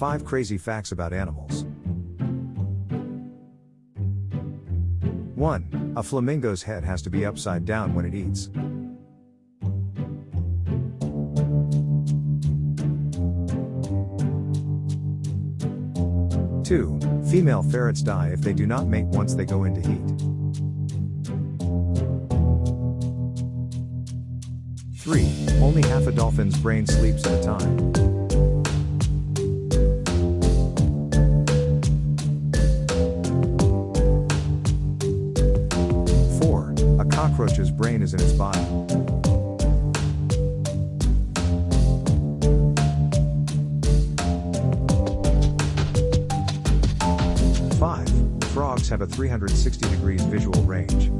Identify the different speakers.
Speaker 1: 5 crazy facts about animals. 1. A flamingo's head has to be upside down when it eats. 2. Female ferrets die if they do not mate once they go into heat. 3. Only half a dolphin's brain sleeps at a time. 4. A cockroach's brain is in its body. 5. Frogs have a 360 degrees visual range.